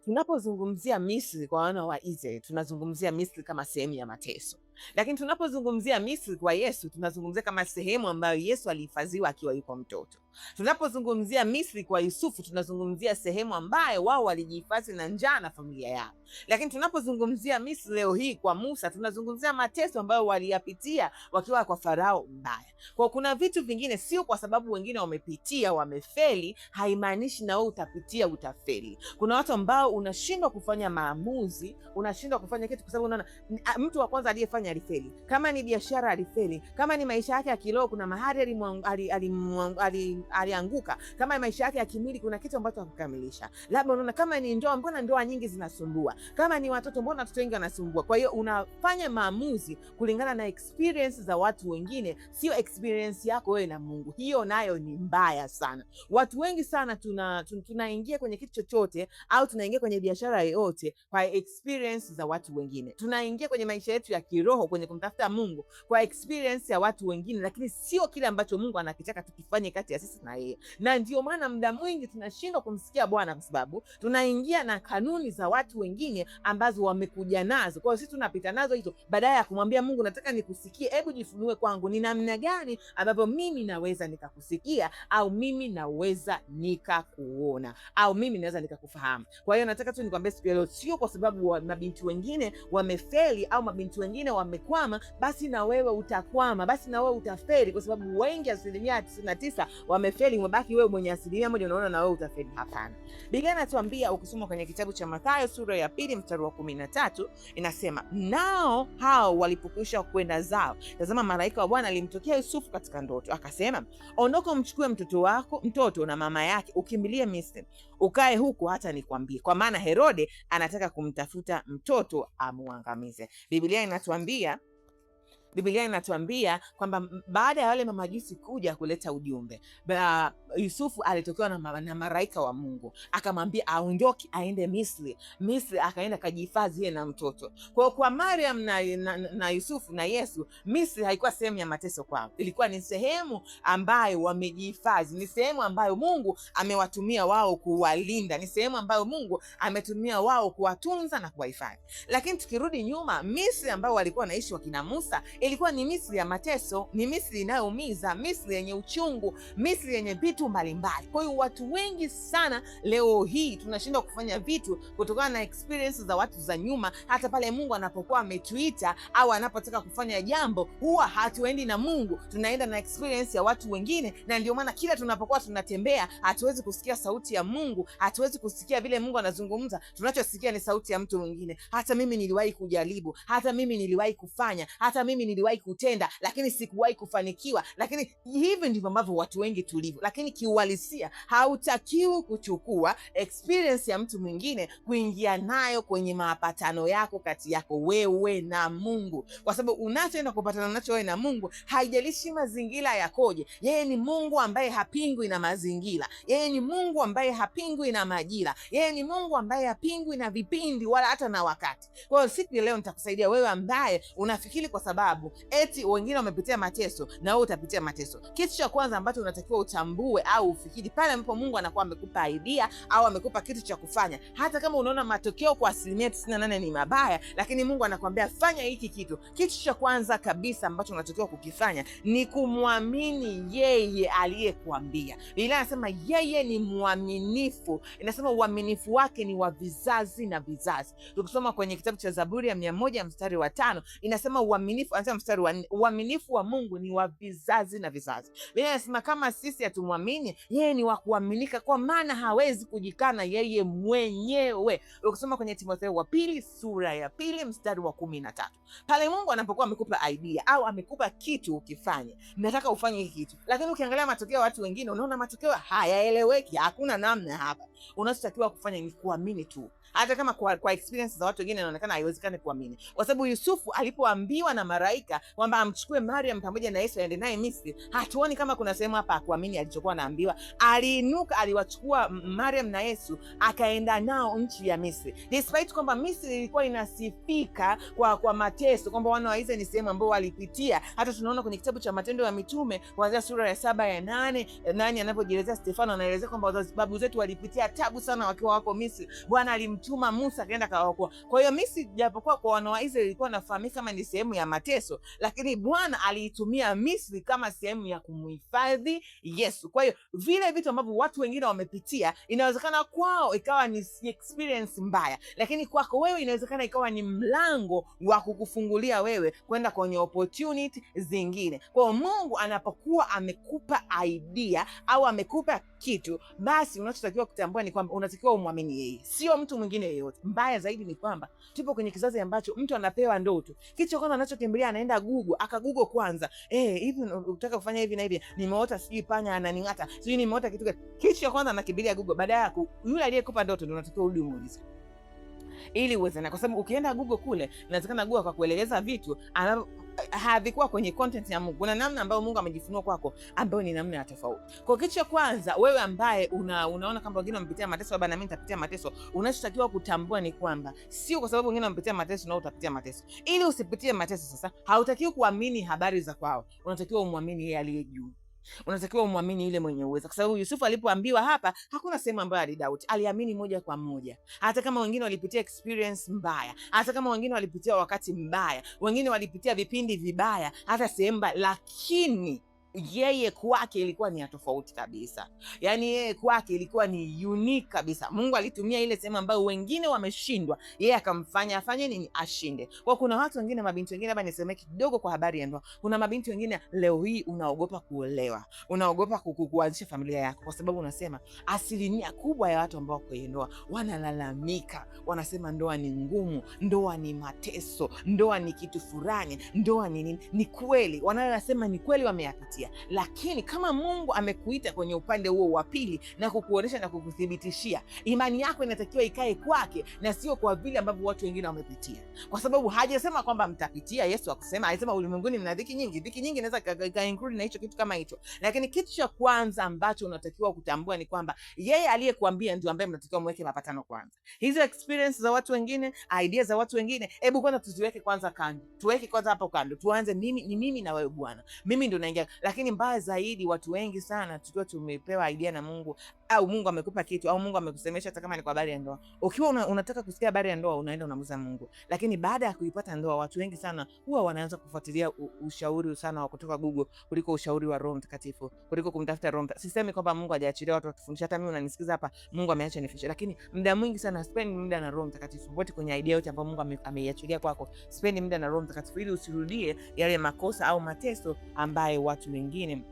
Tunapozungumzia Misri kwa wana wa Israeli, tunazungumzia Misri kama sehemu ya mateso. Lakini tunapozungumzia Misri kwa Yesu, tunazungumzia kama sehemu ambayo Yesu alihifadhiwa akiwa yuko mtoto. Tunapozungumzia Misri kwa Yusufu, tunazungumzia sehemu ambayo wao walijihifadhi na njaa na familia yao. Lakini tunapozungumzia Misri leo hii kwa Musa, tunazungumzia mateso ambayo waliyapitia wakiwa kwa Farao mbaya. Kwa kuna vitu vingine, sio kwa sababu wengine wamepitia wamefeli, haimaanishi na wewe utapitia utafeli. Kuna watu ambao unashindwa kufanya maamuzi, unashindwa kufanya kitu kwa sababu unaona mtu wa kwanza aliyefanya alifeli. Kama ni biashara alifeli, kama ni maisha yake ya kiroho kuna mahali alianguka, kama ni maisha yake ya kimwili kuna kitu ambacho hakukamilisha. Labda unaona kama ni ndoa, mbona ndoa nyingi zinasumbua? Kama ni watoto, mbona watoto wengi wanasumbua? Kwa hiyo unafanya maamuzi kulingana na experience za watu wengine, sio experience yako wewe na Mungu. Hiyo nayo ni mbaya sana. Watu wengi sana tunaingia kwenye kitu chochote au tunaingia kwenye biashara yoyote kwa experience za watu wengine. Tunaingia kwenye maisha yetu ya kiroho kwenye kumtafuta Mungu kwa experience ya watu wengine, lakini sio kile ambacho Mungu anakitaka tukifanye kati ya sisi na yeye. Na ndio maana muda mwingi tunashindwa kumsikia Bwana kwa sababu tunaingia na kanuni za watu wengine ambazo wamekuja nazo. Kwa hiyo sisi tunapita nazo hizo badala ya kumwambia Mungu, nataka nikusikie, hebu jifunue kwangu, ni namna gani ambavyo mimi naweza nikakusikia, au mimi naweza nikakuona, au mimi naweza nikakufahamu. Kwa hiyo nataka tu nikwambie siku leo, sio kwa sababu mabinti wengine wamefeli au mabinti wengine wamekwama basi na wewe utakwama, basi na wewe utafeli, kwa sababu wengi 99% wamefeli, umebaki wewe mwenye 1% unaona na wewe utafeli. Hapana. Biblia inatuambia, ukisoma kwenye kitabu cha Mathayo sura ya 2 mstari wa 13, inasema nao hao walipokwisha kwenda zao, tazama malaika wa Bwana alimtokea Yusufu katika ndoto, akasema, ondoka umchukue mtoto na mama yake, ukimbilie Misri, ukae huko hata nikwambie, kwa maana Herode anataka kumtafuta mtoto amuangamize. Biblia inatuambia kwamba baada ya wale mamajusi kuja kuleta ujumbe, Yusufu alitokewa na malaika wa Mungu, akamwambia aondoke aende Misri. Akaenda kajihifadhi yeye na mtoto. Kwa Mariam na Yusufu na Yesu, Misri haikuwa sehemu ya mateso kwao, ilikuwa ni sehemu ambayo wamejihifadhi, ni sehemu ambayo Mungu amewatumia wao kuwalinda, ni sehemu ambayo Mungu ametumia wao kuwatunza na kuwahifadhi. Lakini tukirudi nyuma, Misri ambayo walikuwa wanaishi wakina Musa ilikuwa ni Misri ya mateso, ni Misri inayoumiza, Misri yenye uchungu, Misri yenye vitu mbalimbali. Kwa hiyo watu wengi sana leo hii tunashindwa kufanya vitu kutokana na experience za watu za nyuma. Hata pale Mungu anapokuwa ametuita au anapotaka kufanya jambo, huwa hatuendi na Mungu, tunaenda na experience ya watu wengine. Na ndio maana kila tunapokuwa tunatembea hatuwezi kusikia sauti ya Mungu, hatuwezi kusikia vile Mungu anazungumza. Tunachosikia ni sauti ya mtu mwingine. Hata mimi niliwahi kujaribu, hata mimi niliwahi kufanya, hata mimi niliwahi kutenda, lakini sikuwahi kufanikiwa. Lakini hivi ndivyo ambavyo watu wengi tulivyo. Lakini kiuhalisia hautakiwi kuchukua experience ya mtu mwingine kuingia nayo kwenye mapatano yako kati yako wewe na Mungu, kwa sababu unachoenda kupatana nacho wewe na Mungu, haijalishi mazingira yakoje. Yeye ni Mungu ambaye hapingwi na mazingira, yeye ni Mungu ambaye hapingwi na majira, yeye ni Mungu ambaye hapingwi na vipindi wala hata na wakati. Kwa hiyo siku leo nitakusaidia wewe ambaye unafikiri kwa sababu eti wengine wamepitia mateso na wewe utapitia mateso. Kitu cha kwanza ambacho unatakiwa utambue au ufikiri pale ambapo Mungu anakuwa amekupa idea au amekupa kitu cha kufanya, hata kama unaona matokeo kwa 98% ni mabaya, lakini Mungu anakuambia fanya hiki kitu. Kitu cha kwanza kabisa ambacho unatakiwa kukifanya ni kumwamini yeye aliyekuambia. Biblia inasema yeye ni mwaminifu, inasema uaminifu wake ni wa vizazi na vizazi. Tukisoma kwenye kitabu cha Zaburi ya 100 mstari wa 5, inasema uaminifu, anasema mstari wa 4, uaminifu wa Mungu ni wa vizazi na vizazi. Biblia inasema kama sisi hatumwamini, yeye ni wa kuaminika, kwa maana hawezi kujikana yeye mwenyewe. Ukisoma kwenye Timotheo wa pili sura ya 2 mstari wa 13, pale Mungu anapokuwa amekupa idea au amekupa kitu ukifanye, nataka ufanye hiki kitu, lakini ukiangalia matokeo ya watu wengine unaona matokeo hayaeleweki, hakuna namna hapa. Unachotakiwa kufanya ni kuamini tu, hata kama kwa experience za watu wengine inaonekana haiwezekani kuamini. Kwa sababu Yusufu alipoambiwa na malaika kwamba amchukue Mariam pamoja na Yesu aende naye Misri, hatuoni kama kuna sehemu hapa kuamini alichokuwa anaambiwa, aliinuka, aliwachukua Mariam na Yesu akaenda nao nchi ya Misri, despite kwamba Misri ilikuwa inasifika kwa mateso, kwamba wana wa Israeli ni sehemu ambao walipitia. Hata tunaona kwenye kitabu cha Matendo ya Mitume kuanzia sura ya 7 ya 8, nani anapojielezea, Stefano anaelezea kwamba babu zetu walipitia tabu sana wakiwa wako Misri, Bwana alimtuma Musa akaenda kawaokoa. Kwa hiyo Misri, japokuwa kwa wana wa Israeli ilikuwa inafahamika kama ni sehemu ya mateso, lakini Bwana aliitumia Misri kama sehemu ya kumhifadhi Yesu. Kwa hiyo vile vitu ambavyo watu wengine wamepitia, inawezekana kwao ikawa ni experience mbaya, lakini kwako wewe inawezekana ikawa ni mlango wa kukufungulia wewe kwenda kwenye opportunity zingine. Kwa hiyo Mungu anapokuwa amekupa idea au amekupa kitu, basi unachotakiwa kutambua ni kwamba unatakiwa umwamini yeye, sio mtu mwingine yeyote. Mbaya zaidi ni kwamba tupo kwenye kizazi ambacho mtu anapewa ndoto, kitu cha kwanza anachokimbilia anaenda Google, akagugo kwanza, hivi unataka kufanya hivi na hivi, nimeota sijui panya ananing'ata, sijui nimeota kitu gani. Kitu cha kwanza anakimbilia Google, baadaye yule aliyekupa ndoto ndio unatakiwa urudi muulize ili uweze, na kwa sababu ukienda Google kule, inawezekana Google akakuelekeza vitu havikuwa kwenye content ya Mungu. Kuna namna ambayo Mungu amejifunua kwako ambayo ni namna ya tofauti. Kwa kitu cha kwanza, wewe ambaye unaona kama wengine wamepitia mateso, baba na mimi nitapitia mateso, unachotakiwa kutambua ni kwamba sio kwa sababu wengine wamepitia mateso na wewe utapitia mateso. Ili usipitie mateso sasa, hautakiwi kuamini habari za kwao, unatakiwa umwamini yeye aliye juu. Unatakiwa umwamini yule mwenye uwezo, kwa sababu Yusufu alipoambiwa hapa, hakuna sehemu ambayo alidoubt, aliamini moja kwa moja. Hata kama wengine walipitia experience mbaya, hata kama wengine walipitia wakati mbaya, wengine walipitia vipindi vibaya, hata sehemu mbaya, lakini yeye kwake ilikuwa ni ya tofauti kabisa. Yani yeye kwake ilikuwa ni unique kabisa. Mungu alitumia ile sehemu ambayo wengine wameshindwa, yeye akamfanya afanye nini? Ashinde. Kwa kuna watu wengine, mabinti wengine, hapa niseme kidogo kwa habari ya ndoa. Kuna mabinti wengine leo hii unaogopa kuolewa, unaogopa kuanzisha familia yako, kwa sababu unasema asilimia kubwa ya watu ambao kwenye ndoa wanalalamika, wanasema ndoa ni ngumu, ndoa ni mateso, ndoa ni kitu fulani, ndoa ni nini. Ni kweli, wanayosema ni kweli, wameyapitia. Lakini kama Mungu amekuita kwenye upande huo wa pili na kukuonesha na kukuthibitishia, imani yako inatakiwa ikae kwake na sio kwa vile ambavyo watu wengine wamepitia, kwa sababu hajasema kwamba mtapitia. Yesu akusema, alisema ulimwenguni mna dhiki nyingi. Dhiki nyingi inaweza ka include na hicho kitu kama hicho, lakini kitu cha kwanza ambacho unatakiwa kutambua ni kwamba yeye aliyekuambia ndio ambaye mnatakiwa mweke mapatano kwanza. Hizo experience za watu wengine, idea za watu wengine, hebu kwanza tuziweke kwanza kando, tuweke kwanza hapo kando, tuanze mimi na wewe Bwana, mimi ndo naingia. Lakini mbaya zaidi, watu wengi sana tukiwa tumepewa idea na Mungu, au Mungu amekupa kitu, au Mungu amekusemesha, hata kama ni kwa habari ya ndoa, ukiwa unataka kusikia habari ya ndoa, unaenda unamuuliza Mungu. Lakini baada ya kuipata ndoa, watu wengi sana huwa wanaanza kufuatilia ushauri sana wa kutoka Google kuliko ushauri wa Roho Mtakatifu, kuliko kumtafuta Roho Mtakatifu. Sisemi kwamba Mungu hajaachilia watu wakifundisha, hata mimi unanisikiza hapa, Mungu ameacha nifundishe, lakini muda mwingi sana spend muda na Roho Mtakatifu. Wote kwenye idea yote ambayo Mungu ameiachilia kwako, spend muda na Roho Mtakatifu ili usirudie yale makosa au mateso ambayo watu wengine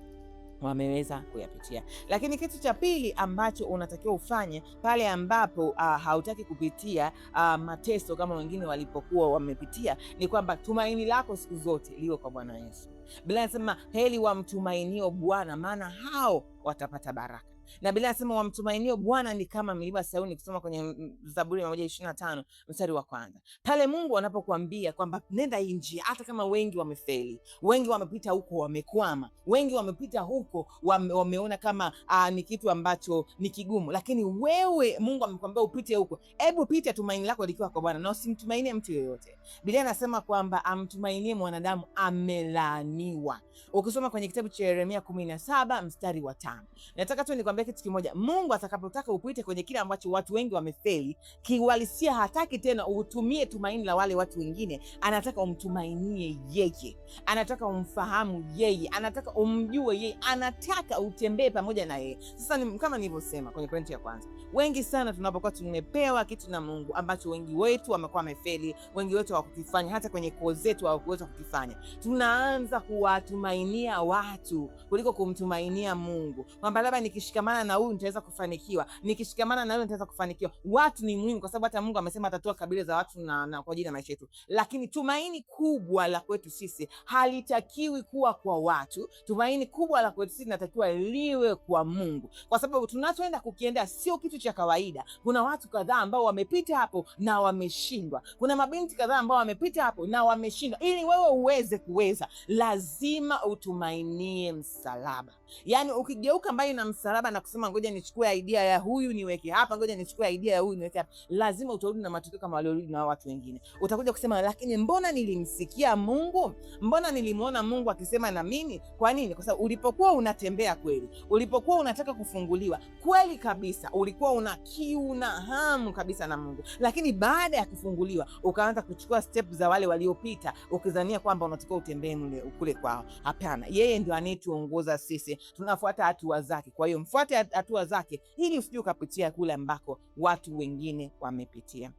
wameweza kuyapitia. Lakini kitu cha pili ambacho unatakiwa ufanye pale ambapo hautaki kupitia mateso kama wengine walipokuwa wamepitia, ni kwamba tumaini lako siku zote liwe kwa Bwana Yesu. Biblia inasema heri wamtumainio Bwana, maana hao watapata baraka. Na Biblia inasema wamtumainio Bwana ni kama mlima Sayuni, kusoma kwenye Zaburi 125 mstari wa kwanza. Pale Mungu anapokuambia kwamba nenda hii njia, hata kama wengi wamefeli, wengi wamepita huko wamekwama, wengi wamepita huko wameona kama ni kitu ambacho ni kigumu, lakini wewe Mungu amekwambia upite huko, hebu pita, tumaini lako likiwa kwa Bwana na usimtumainie mtu yeyote. Biblia inasema kwamba amtumainie mwanadamu amelaaniwa. Ukisoma kwenye kitabu cha Yeremia 17 mstari wa 5. Nataka tu nikwambie kitu kimoja, Mungu atakapotaka upite kwenye kile ambacho watu wengi wamefeli, kiuhalisia hataki tena utumie tumaini la wale watu wengine, anataka umtumainie yeye, anataka umfahamu yeye, anataka umjue yeye, anataka utembee pamoja na yeye. Sasa kama nilivyosema kwenye pointi ya kwanza, wengi sana tunapokuwa tumepewa kitu na Mungu ambacho wengi wetu wamekuwa wamefeli, wengi wetu hawakufanya, hata kwenye kozi zetu hawakuweza kukifanya, tunaanza kuwatumainia watu kuliko kumtumainia Mungu, kwamba labda nikishika nikishikamana na huyu nitaweza kufanikiwa, nikishikamana na huyu nitaweza kufanikiwa. Watu ni muhimu, kwa sababu hata Mungu amesema atatoa kabila za watu na kwa ajili ya maisha yetu, lakini tumaini kubwa la kwetu sisi halitakiwi kuwa kwa watu. Tumaini kubwa la kwetu sisi linatakiwa liwe kwa Mungu, kwa sababu tunachoenda kukiendea sio kitu cha kawaida. Kuna watu kadhaa ambao wamepita hapo na wameshindwa. Kuna mabinti kadhaa ambao wamepita hapo na wameshindwa. Ili wewe uweze kuweza, lazima utumainie msalaba. Yaani ukigeuka mbali na msalaba na kusema ngoja nichukue idea ya huyu niweke hapa, ngoja nichukue idea ya huyu niweke hapa, lazima utarudi na matokeo kama waliorudi na watu wengine. Utakuja kusema lakini mbona nilimsikia Mungu? Mbona nilimuona Mungu akisema na mimi? Kwa nini? Kwa sababu ulipokuwa unatembea kweli, ulipokuwa unataka kufunguliwa kweli kabisa, ulikuwa una kiu na hamu kabisa na Mungu, lakini baada ya kufunguliwa ukaanza kuchukua step za wale waliopita, ukizania kwamba unatakiwa utembee kule kwao. Hapana, yeye ndio anayetuongoza sisi, tunafuata hatua zake. Kwa hiyo mfuate hatua zake ili usije ukapitia kule ambako watu wengine wamepitia.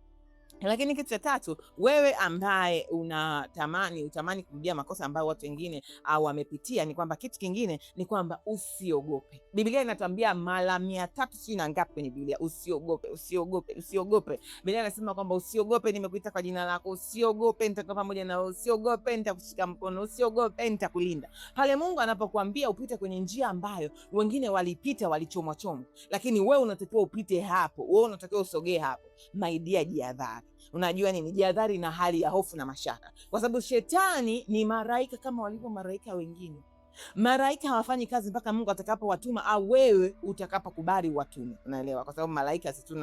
Lakini kitu cha tatu, wewe ambaye utamani kurudia makosa ambayo watu wengine wamepitia, ni kwamba kitu kingine ni kwamba usiogope. Biblia inatuambia mara 300 sijui na ngapi kwenye Biblia, usiogope, usiogope, usiogope. Biblia inasema kwamba usiogope, nimekuita kwa jina lako, usiogope, nitakuwa pamoja na wewe, usiogope, nitakushika mkono, usiogope, nitakulinda. Pale Mungu anapokuambia upite kwenye njia ambayo wengine walipita, walichomwa, lakini wewe unatakiwa upite hapo, wewe unatakiwa usogee hapo, my dear, jihadhari. Unajua nini? Jihadhari na hali ya hofu na mashaka, kwa sababu shetani ni malaika kama walivyo malaika wengine. Malaika hawafanyi kazi mpaka Mungu atakapowatuma au wewe utakapokubali watume. Unaelewa? Kwa sababu malaika sisi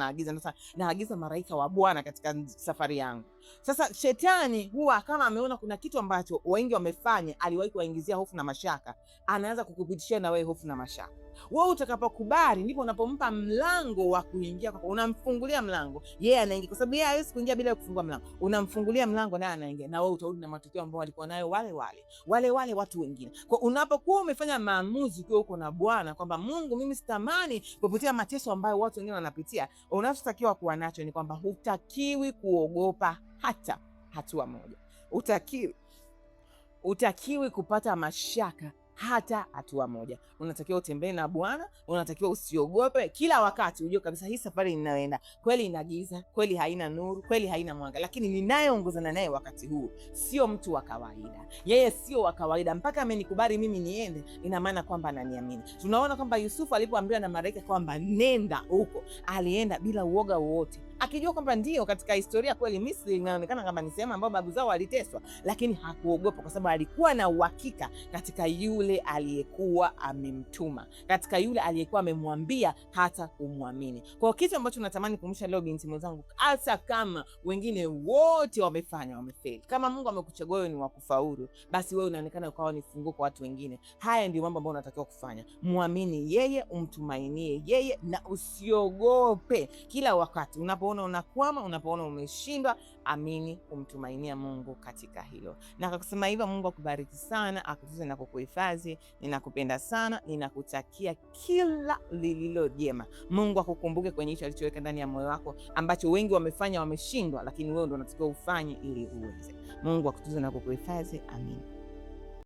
naagiza malaika wa Bwana katika safari yangu. Sasa shetani huwa kama ameona kuna kitu ambacho wengi wamefanya, aliwahi kuwaingizia hofu na mashaka, anaanza kukupitishia na wewe hofu na mashaka. Wewe utakapokubali ndipo unapompa mlango wa kuingia, kwa unamfungulia mlango, yeye anaingia, kwa sababu yeye hawezi kuingia bila kufungua mlango. Unamfungulia mlango naye anaingia, na wewe utarudi na matokeo ambayo walikuwa nayo wale watu wengine. Kwa unapokuwa umefanya maamuzi ukiwa uko na Bwana kwamba Mungu, mimi sitamani kupitia mateso ambayo watu wengine wanapitia, unachotakiwa kuwa nacho ni kwamba hutakiwi kuogopa hata hatua moja. Utakiwi kupata mashaka hata hatua moja. Unatakiwa utembee na Bwana, unatakiwa usiogope kila wakati. Ujue kabisa hii safari ninayoenda kweli ina giza, kweli haina nuru, kweli haina mwanga, lakini ninayeongozana naye wakati huu sio mtu wa kawaida. Yeye sio wa kawaida, mpaka amenikubali mimi niende, ina maana kwamba ananiamini. Tunaona kwamba Yusufu alipoambiwa na malaika kwamba nenda huko, alienda bila uoga wowote, akijua kwamba ndio katika historia kweli Misri inaonekana kama ni sehemu ambayo babu zao waliteswa, lakini hakuogopa kwa sababu alikuwa na uhakika katika yule aliyekuwa amemtuma, katika yule aliyekuwa amemwambia hata kumwamini. Kwa kitu ambacho natamani kumsha leo binti mwenzangu, hata kama wengine wote wamefeli, kama Mungu amekuchagua wewe ni wa kufaulu, basi wewe unaonekana ukawa ni funguo kwa watu wengine. Haya ndio mambo ambayo unatakiwa kufanya. Muamini yeye, umtumainie yeye, na usiogope kila wakati unapoona unakwama, unapoona umeshindwa. Amini, kumtumainia Mungu katika hilo. Na kwa kusema hivyo, Mungu akubariki sana, akutunze na kukuhifadhi. Ninakupenda sana, ninakutakia kila lililo jema. Mungu akukumbuke kwenye hicho alichoweka ndani ya moyo wako ambacho wengi wamefanya wameshindwa, lakini wewe ndio unatakiwa ufanye ili uweze. Mungu akutunze na kukuhifadhi. Amini.